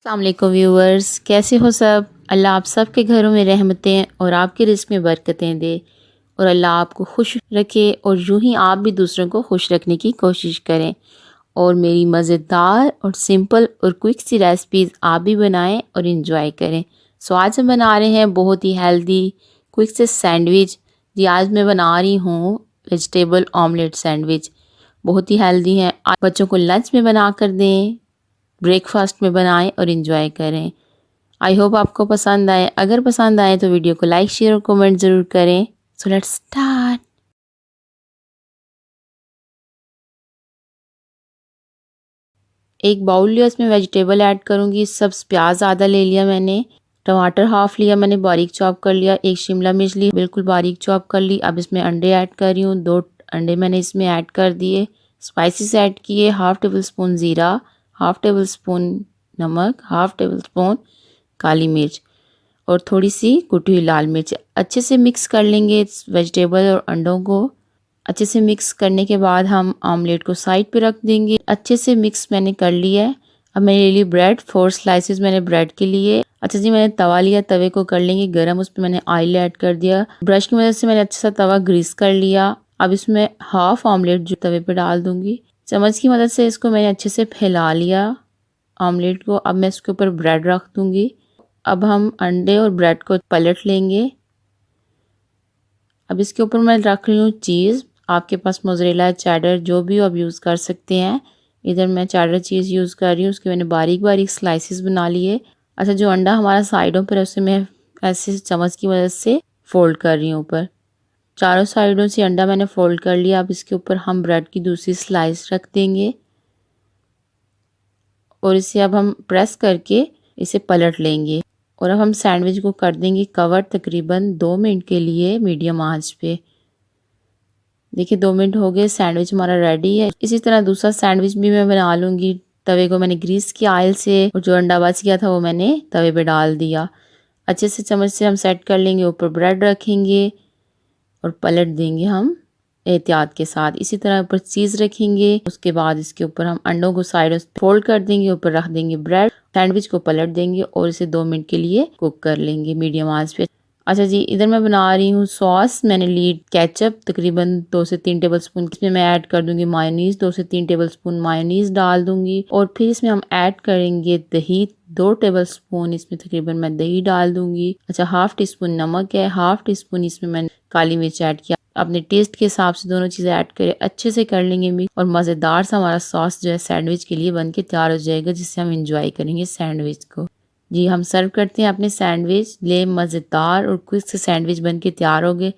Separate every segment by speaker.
Speaker 1: अस्सलाम वालेकुम व्यूअर्स, कैसे हो सब। अल्लाह आप सब के घरों में रहमतें और आपके रिज़्क़ में बरकतें दे और अल्लाह आपको खुश रखे और यूं ही आप भी दूसरों को खुश रखने की कोशिश करें और मेरी मज़ेदार और सिंपल और क्विक सी रेसिपीज़ आप भी बनाएं और इंजॉय करें। सो आज हम बना रहे हैं बहुत ही हेल्दी क्विक से सैंडविच। जी आज मैं बना रही हूँ वेजिटेबल ऑमलेट सैंडविच। बहुत ही हेल्दी है। आप बच्चों को लंच में बना कर दें, ब्रेकफास्ट में बनाएं और इन्जॉय करें। आई होप आपको पसंद आए। अगर पसंद आए तो वीडियो को लाइक शेयर और कमेंट ज़रूर करें। So let's start. एक बाउल लिया, इसमें वेजिटेबल ऐड करूंगी। सब प्याज आधा ले लिया मैंने, टमाटर हाफ लिया मैंने बारीक चॉप कर लिया, एक शिमला मिर्च ली बिल्कुल बारीक चॉप कर ली। अब इसमें अंडे ऐड कर रही हूँ, 2 अंडे मैंने इसमें ऐड कर दिए। स्पाइसेस ऐड किए, हाफ टेबल स्पून ज़ीरा, हाफ टेबल स्पून नमक, हाफ टेबल स्पून काली मिर्च और थोड़ी सी कुटी हुई लाल मिर्च। अच्छे से मिक्स कर लेंगे इस वेजिटेबल और अंडों को। अच्छे से मिक्स करने के बाद हम ऑमलेट को साइड पे रख देंगे। अच्छे से मिक्स मैंने कर लिया है। अब मैंने ले ली ब्रेड, 4 स्लाइसेस मैंने ब्रेड के लिए। अच्छा जी, मैंने तवा लिया, तवे को कर लेंगे गरम, उस पर मैंने ऑयल ऐड कर दिया। ब्रश की मदद से मैंने अच्छा सा तवा ग्रीस कर लिया। अब इसमें हाफ ऑमलेट जो तवे पे डाल दूंगी। चम्मच की मदद से इसको मैंने अच्छे से फैला लिया ऑमलेट को। अब मैं इसके ऊपर ब्रेड रख दूंगी। अब हम अंडे और ब्रेड को पलट लेंगे। अब इसके ऊपर मैं रख रही हूँ चीज़। आपके पास मोज़रेला, चेडर जो भी आप यूज़ कर सकते हैं। इधर मैं चेडर चीज़ यूज़ कर रही हूँ। उसके मैंने बारीक बारीक स्लाइसेस बना लिए। अच्छा, जो अंडा हमारा साइडों पर है उसे मैं ऐसे चम्मच की मदद से फोल्ड कर रही हूँ ऊपर। चारों साइडों से अंडा मैंने फोल्ड कर लिया। अब इसके ऊपर हम ब्रेड की दूसरी स्लाइस रख देंगे और इसे अब हम प्रेस करके इसे पलट लेंगे और अब हम सैंडविच को कर देंगे कवर तकरीबन 2 मिनट के लिए मीडियम आंच पे। देखिए 2 मिनट हो गए, सैंडविच हमारा रेडी है। इसी तरह दूसरा सैंडविच भी मैं बना लूँगी। तवे को मैंने ग्रीस किया ऑयल से और जो अंडा बच गया था वो मैंने तवे पे डाल दिया। अच्छे से चम्मच से हम सेट कर लेंगे। ऊपर ब्रेड रखेंगे और पलट देंगे हम एहतियात के साथ। इसी तरह ऊपर चीज़ रखेंगे। उसके बाद इसके ऊपर हम अंडों को साइडों से फोल्ड कर देंगे, ऊपर रख देंगे ब्रेड, सैंडविच को पलट देंगे और इसे 2 मिनट के लिए कुक कर लेंगे मीडियम आंच पे। अच्छा जी, इधर मैं बना रही हूँ सॉस। मैंने ली केचप तकरीबन 2 से 3 टेबल स्पून। इसमें मैं ऐड कर दूंगी मायोनीज, 2 से 3 टेबल स्पून मायोनीज डाल दूंगी और फिर इसमें हम ऐड करेंगे दही, 2 टेबल स्पून इसमें तकरीबन मैं दही डाल दूंगी। अच्छा, हाफ टी स्पून नमक है, हाफ टी स्पून इसमें मैंने काली मिर्च ऐड किया। अपने टेस्ट के हिसाब से दोनों चीज़ें ऐड करें, अच्छे से कर लेंगे मिक्स और मज़ेदार सा हमारा सॉस जो है सैंडविच के लिए बन के तैयार हो जाएगा, जिससे हम इंजॉय करेंगे सैंडविच को। जी हम सर्व करते हैं अपने सैंडविच। ले मज़ेदार और क्विक से सैंडविच बन के तैयार हो गए।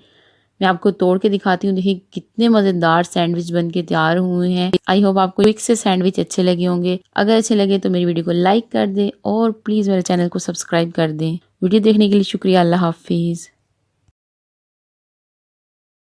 Speaker 1: मैं आपको तोड़ के दिखाती हूँ। देखिए कितने मज़ेदार सैंडविच बन के तैयार हुए हैं। आई होप आपको क्विक से सैंडविच अच्छे लगे होंगे। अगर अच्छे लगे तो मेरी वीडियो को लाइक कर दें और प्लीज़ मेरे चैनल को सब्सक्राइब कर दें। वीडियो देखने के लिए शुक्रिया। अल्लाह हाफिज़।